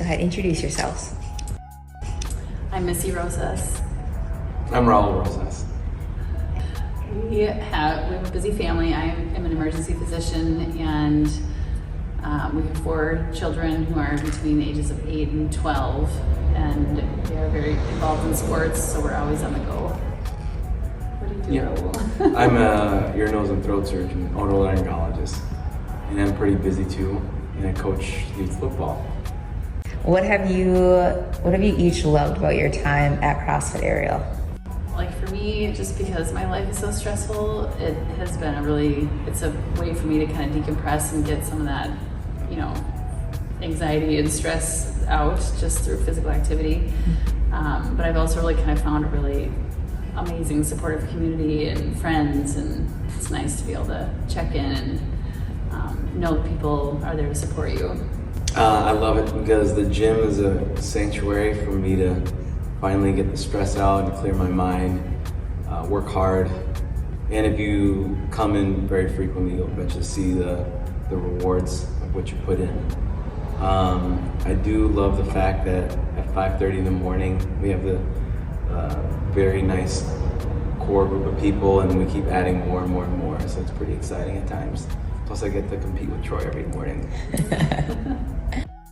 go ahead, introduce yourselves. I'm Missy Rosas. I'm Raul Rosas. We have a busy family. I am an emergency physician, and we have 4 children who are between the ages of 8 and 12, and they are very involved in sports, so we're always on the go. What do you do, Raul? I'm a ear, nose, and throat surgeon, otolaryngologist, and I'm pretty busy too, and I coach youth football. What have you each loved about your time at CrossFit Ariel? Like for me, just because my life is so stressful, it has been it's a way for me to kind of decompress and get some of that, anxiety and stress out just through physical activity. But I've also really kind of found a really amazing supportive community and friends, and it's nice to be able to check in and know that people are there to support you. I love it because the gym is a sanctuary for me to finally get the stress out and clear my mind, work hard. And if you come in very frequently, you'll eventually see the rewards of what you put in. I do love the fact that at 5:30 in the morning, we have the very nice core group of people, and we keep adding more and more and more, so it's pretty exciting at times. Plus I get to compete with Troy every morning.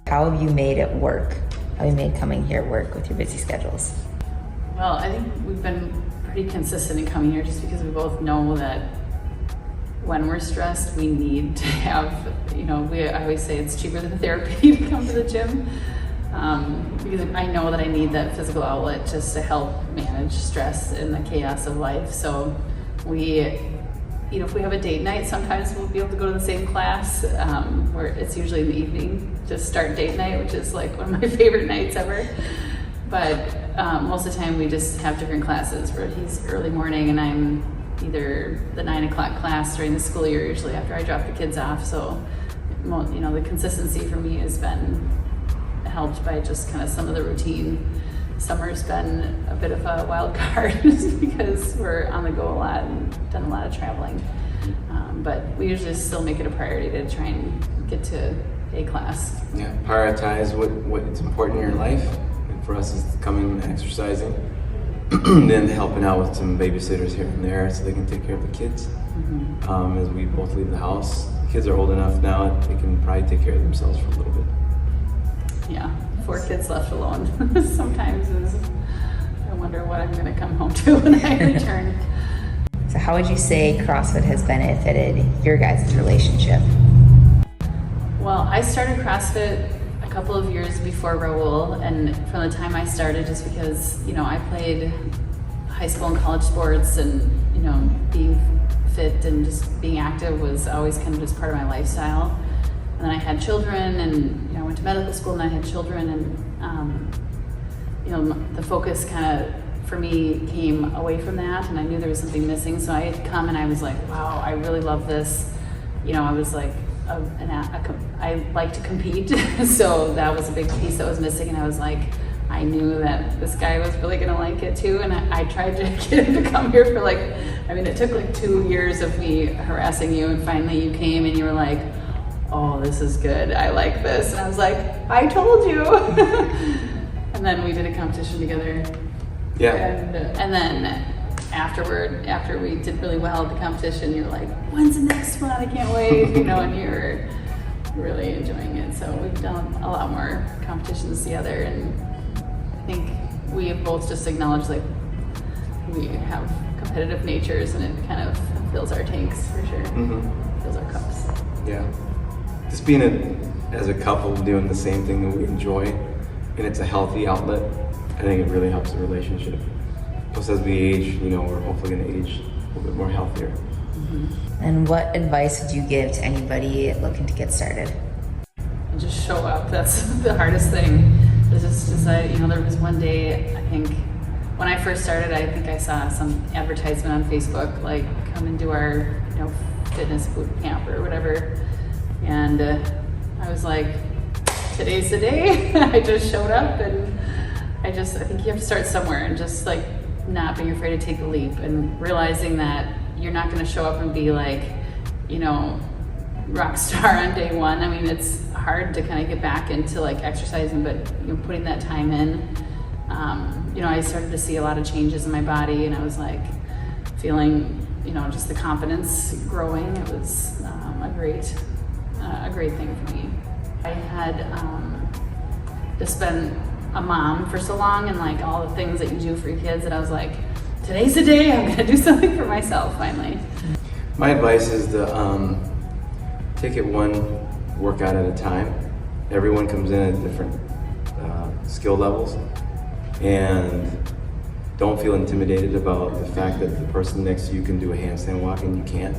How have you made it work? How have you made coming here work with your busy schedules? Well, I think we've been pretty consistent in coming here just because we both know that when we're stressed, we need to have, I always say it's cheaper than therapy to come to the gym. Because I know that I need that physical outlet just to help manage stress and the chaos of life. So if we have a date night, sometimes we'll be able to go to the same class, where it's usually in the evening, just start date night, which is like one of my favorite nights ever. But most of the time we just have different classes where he's early morning and I'm either the 9 o'clock class during the school year, usually after I drop the kids off. So, the consistency for me has been helped by just kind of some of the routine. Summer's been a bit of a wild card just because we're on the go a lot and done a lot of traveling. But we usually still make it a priority to try and get to a class. Yeah, prioritize what's important in your life. And for us, it's coming and exercising. Then helping out with some babysitters here and there so they can take care of the kids. As we both leave the house. The kids are old enough now that they can probably take care of themselves for a little bit. Yeah, 4 kids left alone sometimes I wonder what I'm going to come home to when I return. So how would you say CrossFit has benefited your guys' relationship? Well, I started CrossFit a couple of years before Raul, and from the time I started, just because, I played high school and college sports, and, being fit and just being active was always kind of just part of my lifestyle. And then I had children, and I went to medical school, and I had children, and the focus kind of for me came away from that, and I knew there was something missing. So I had come and I was like, wow, I really love this. I was like, I like to compete, so that was a big piece that was missing. And I was like, I knew that this guy was really gonna like it too, and I tried to get him to come here for it took like 2 years of me harassing you, and finally you came and you were like, oh, this is good, I like this. And I was like, I told you. And then we did a competition together. Yeah. And then after we did really well at the competition, you're like, when's the next one? I can't wait. And you're really enjoying it. So we've done a lot more competitions together, and I think we have both just acknowledged we have competitive natures, and it kind of fills our tanks for sure. Fills our cups. Yeah. Just being as a couple doing the same thing that we enjoy, and it's a healthy outlet, I think it really helps the relationship. Plus as we age, we're hopefully going to age a little bit more healthier. And what advice would you give to anybody looking to get started? And just show up. That's the hardest thing. Is just decide, there was one day, I think, when I first started, I think I saw some advertisement on Facebook, like, come and do our, fitness boot camp or whatever. And I was like, today's the day. I just showed up, and I think you have to start somewhere, and just not being afraid to take the leap, and realizing that you're not going to show up and be like, rock star on day one. I mean, it's hard to kind of get back into like exercising, but you know, putting that time in, you know, I started to see a lot of changes in my body, and I was like feeling, you know, just the confidence growing. It was a great thing for me. I had just been a mom for so long, and like all the things that you do for your kids, that I was like, today's the day I'm gonna do something for myself finally. My advice is to take it one workout at a time. Everyone comes in at different skill levels, and don't feel intimidated about the fact that the person next to you can do a handstand walk and you can't,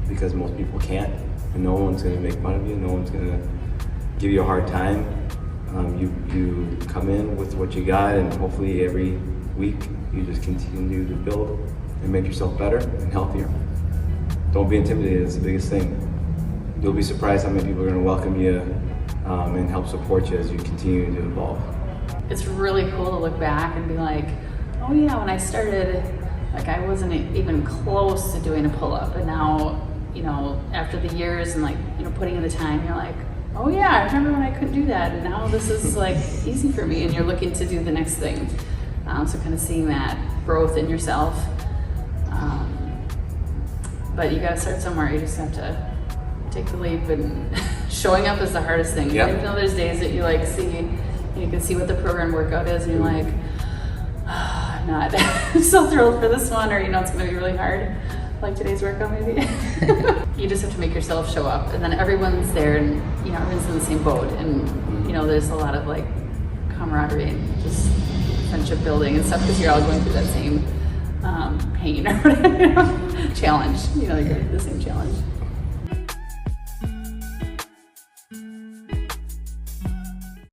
because most people can't, and no one's going to make fun of you, no one's going to give you a hard time. You come in with what you got, and hopefully every week you just continue to build and make yourself better and healthier. Don't be intimidated, it's the biggest thing. You'll be surprised how many people are going to welcome you and help support you as you continue to evolve. It's really cool to look back and be like, oh yeah, when I started, like I wasn't even close to doing a pull-up, and now, you know, after the years and like, you know, putting in the time, you're like, oh yeah, I remember when I couldn't do that, and now this is like easy for me, and you're looking to do the next thing. So kind of seeing that growth in yourself. But you gotta start somewhere. You just have to take the leap, and showing up is the hardest thing. Yep. Even though there's days that you like see, you can see what the program workout is, and you're like, oh, I'm not so thrilled for this one, or you know it's gonna be really hard, like today's workout maybe. You just have to make yourself show up, and then everyone's there, and you know everyone's in the same boat, and you know there's a lot of like camaraderie and just friendship building and stuff, because you're all going through that same pain or whatever, challenge. You know, you're going through the same challenge.